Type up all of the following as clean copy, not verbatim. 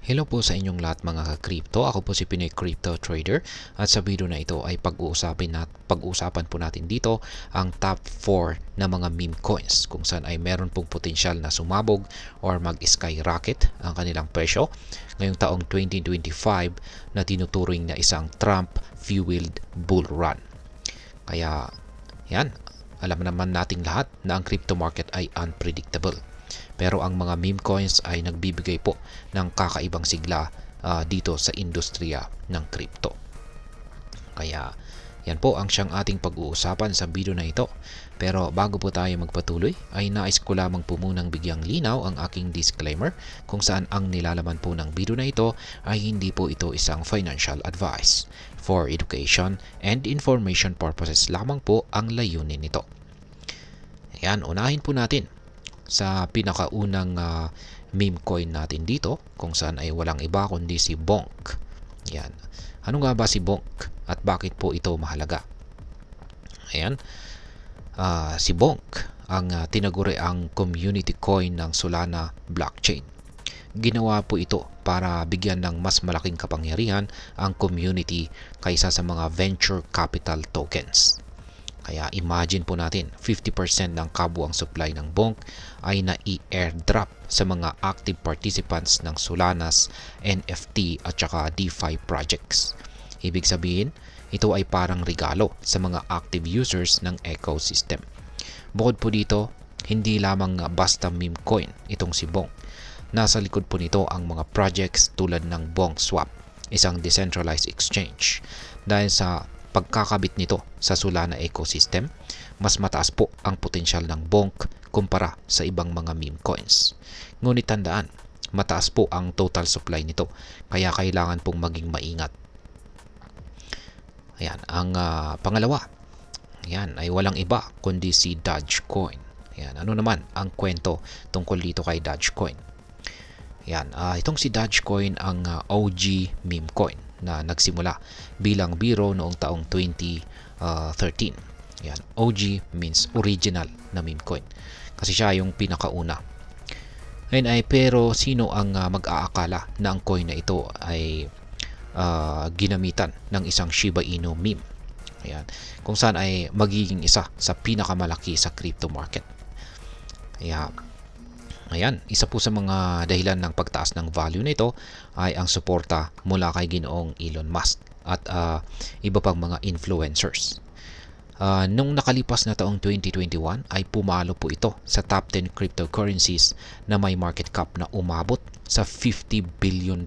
Hello po sa inyong lahat mga ka-crypto. Ako po si Pinoy Crypto Trader at sa video na ito ay pag-uusapan po natin dito ang top 4 na mga meme coins kung saan ay meron pong potensyal na sumabog or mag-skyrocket ang kanilang presyo ngayong taong 2025 na tinuturing na isang Trump-fueled bull run. Kaya yan, alam naman nating lahat na ang crypto market ay unpredictable. Pero ang mga meme coins ay nagbibigay po ng kakaibang sigla dito sa industriya ng crypto. Kaya yan po ang siyang ating pag-uusapan sa video na ito. Pero bago po tayo magpatuloy ay nais ko lamang po munang bigyang linaw ang aking disclaimer kung saan ang nilalaman po ng video na ito ay hindi po ito isang financial advice. For education and information purposes lamang po ang layunin nito. Ayan, unahin po natin sa pinakaunang meme coin natin dito kung saan ay walang iba kundi si Bonk. Yan. Ano nga ba si Bonk at bakit po ito mahalaga? Ayan. Si Bonk ang tinaguri ang community coin ng Solana blockchain. Ginawa po ito para bigyan ng mas malaking kapangyarihan ang community kaysa sa mga venture capital tokens. Kaya imagine po natin, 50% ng kabuang supply ng Bonk ay na-i-airdrop sa mga active participants ng Solana's NFT at saka DeFi projects. Ibig sabihin, ito ay parang regalo sa mga active users ng ecosystem. Bukod po dito, hindi lamang basta meme coin itong si Bonk. Nasa likod po nito ang mga projects tulad ng Bonk Swap, isang decentralized exchange. Dahil sa pagkakabit nito sa Solana ecosystem, mas mataas po ang potensyal ng Bonk kumpara sa ibang mga meme coins. Ngunit tandaan, mataas po ang total supply nito, kaya kailangan pong maging maingat. Ayan, ang pangalawa, ayan, ay walang iba kundi si Dogecoin. Ayan, ano naman ang kwento tungkol dito kay Dogecoin? Ayan, itong si Dogecoin ang OG meme coin na nagsimula bilang biro noong taong 2013. Yan, OG means original na meme coin. Kasi siya yung pinakauna. Ngayon ay pero sino ang mag-aakala na ang coin na ito ay ginamitan ng isang Shiba Inu meme? Ayan, kung saan ay magiging isa sa pinakamalaki sa crypto market. Kaya ayan, isa po sa mga dahilan ng pagtaas ng value nito ay ang suporta mula kay Ginoong Elon Musk at iba pang mga influencers. Nung nakalipas na taong 2021 ay pumalo po ito sa top 10 cryptocurrencies na may market cap na umabot sa $50 billion.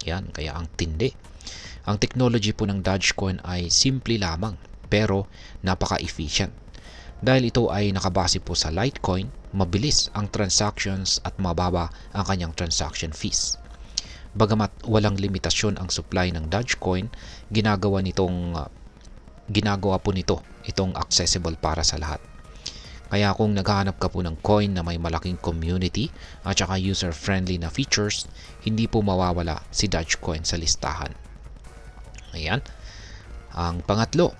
Yan, kaya ang tindi. Ang technology po ng Dogecoin ay simple lamang pero napaka-efficient. Dahil ito ay nakabase po sa Litecoin, mabilis ang transactions at mababa ang kanyang transaction fees. Bagamat walang limitasyon ang supply ng Dogecoin, ginagawa po nito itong accessible para sa lahat. Kaya kung naghahanap ka po ng coin na may malaking community at saka user-friendly na features, hindi po mawawala si Dogecoin sa listahan. Ayan. Ang pangatlo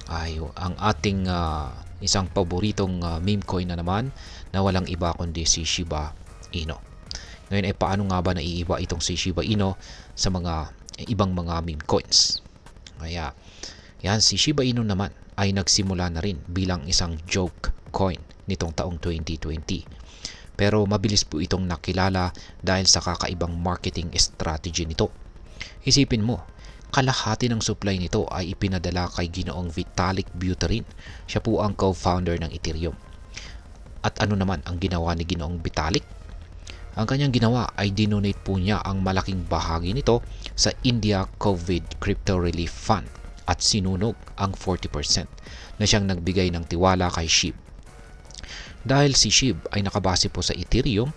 ay ang ating isang paboritong meme coin na naman na walang iba kundi si Shiba Inu. Ngayon ay paano nga ba naiiba itong si Shiba Inu sa mga ibang mga meme coins? Kaya yan, si Shiba Inu naman ay nagsimula na rin bilang isang joke coin nitong taong 2020. Pero mabilis po itong nakilala dahil sa kakaibang marketing strategy nito. Isipin mo, kalahati ng supply nito ay ipinadala kay Ginoong Vitalik Buterin. Siya po ang co-founder ng Ethereum. At ano naman ang ginawa ni Ginoong Vitalik? Ang kanyang ginawa ay dinonate po niya ang malaking bahagi nito sa India COVID Crypto Relief Fund at sinunog ang 40% na siyang nagbigay ng tiwala kay SHIB. Dahil si SHIB ay nakabase po sa Ethereum,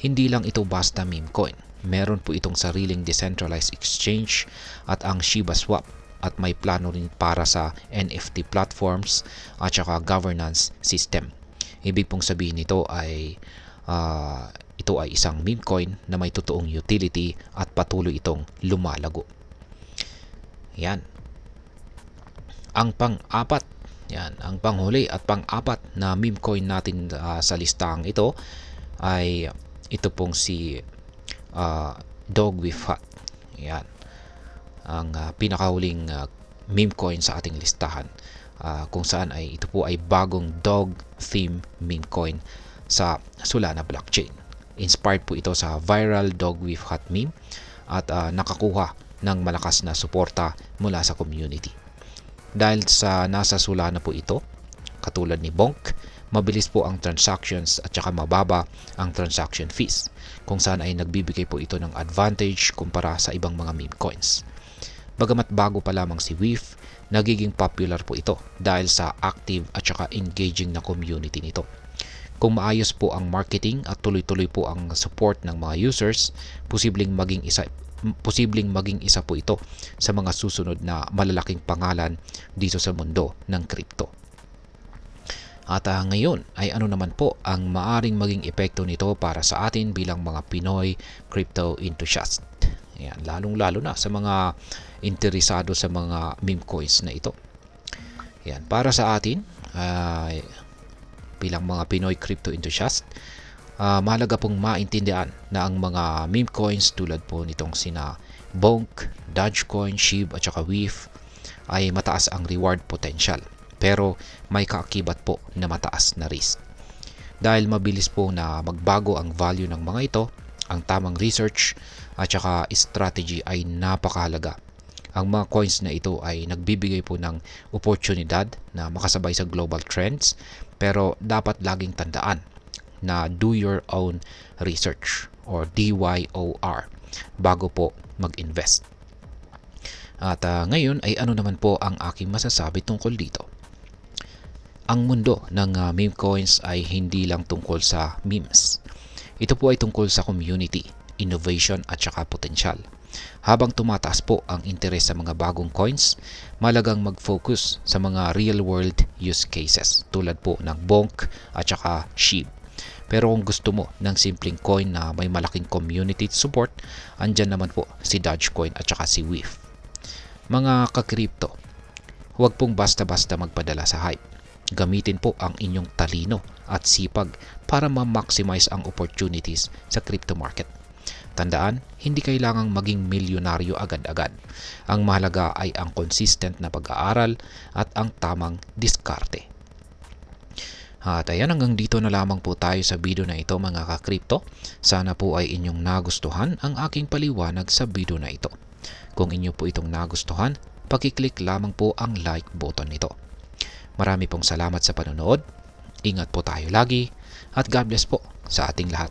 hindi lang ito basta meme coin. Meron po itong sariling decentralized exchange at ang Shiba Swap at may plano rin para sa NFT platforms at saka governance system. Ibig pong sabihin nito ay ito ay isang meme coin na may totoong utility at patuloy itong lumalago. Yan. Ang pang-apat, yan, ang panghuli at pang-apat na meme coin natin sa listang ito ay ito pong si Dog with Hat. Yan. Ang pinakahuling meme coin sa ating listahan. Kung saan ay ito po ay bagong dog theme meme coin sa Solana blockchain. Inspired po ito sa viral dog with hat meme at nakakuha ng malakas na suporta mula sa community. Dahil sa nasa Solana po ito, katulad ni Bonk, mabilis po ang transactions at saka mababa ang transaction fees, kung saan ay nagbibigay po ito ng advantage kumpara sa ibang mga meme coins. Bagamat bago pa lamang si WIF, nagiging popular po ito dahil sa active at saka engaging na community nito. Kung maayos po ang marketing at tuloy-tuloy po ang support ng mga users, posibleng maging isa po ito sa mga susunod na malalaking pangalan dito sa mundo ng crypto. At ngayon ay ano naman po ang maaring maging epekto nito para sa atin bilang mga Pinoy crypto enthusiast. Ayan, lalong-lalo na sa mga interesado sa mga meme coins na ito. Ayan, para sa atin bilang mga Pinoy crypto enthusiast, mahalaga pong maintindihan na ang mga meme coins tulad po nitong sina Bonk, Dogecoin, SHIB at saka WIF ay mataas ang reward potential, pero may kaakibat po na mataas na risk. Dahil mabilis po na magbago ang value ng mga ito, ang tamang research at saka strategy ay napakahalaga. Ang mga coins na ito ay nagbibigay po ng oportunidad na makasabay sa global trends, pero dapat laging tandaan na do your own research or DYOR bago po mag-invest. At ngayon ay ano naman po ang aking masasabi tungkol dito. Ang mundo ng meme coins ay hindi lang tungkol sa memes. Ito po ay tungkol sa community, innovation at saka potensyal. Habang tumataas po ang interes sa mga bagong coins, malagang mag-focus sa mga real-world use cases tulad po ng Bonk at saka SHIB. Pero kung gusto mo ng simpleng coin na may malaking community support, andyan naman po si Dogecoin at saka si WIF. Mga ka-crypto, huwag pong basta-basta magpadala sa hype. Gamitin po ang inyong talino at sipag para ma-maximize ang opportunities sa crypto market. Tandaan, hindi kailangang maging milyonaryo agad-agad. Ang mahalaga ay ang consistent na pag-aaral at ang tamang diskarte. At ayan, hanggang dito na lamang po tayo sa video na ito mga ka-crypto. Sana po ay inyong nagustuhan ang aking paliwanag sa video na ito. Kung inyo po itong nagustuhan, pakiclick lamang po ang like button nito. Marami pong salamat sa panonood. Ingat po tayo lagi at God bless po sa ating lahat.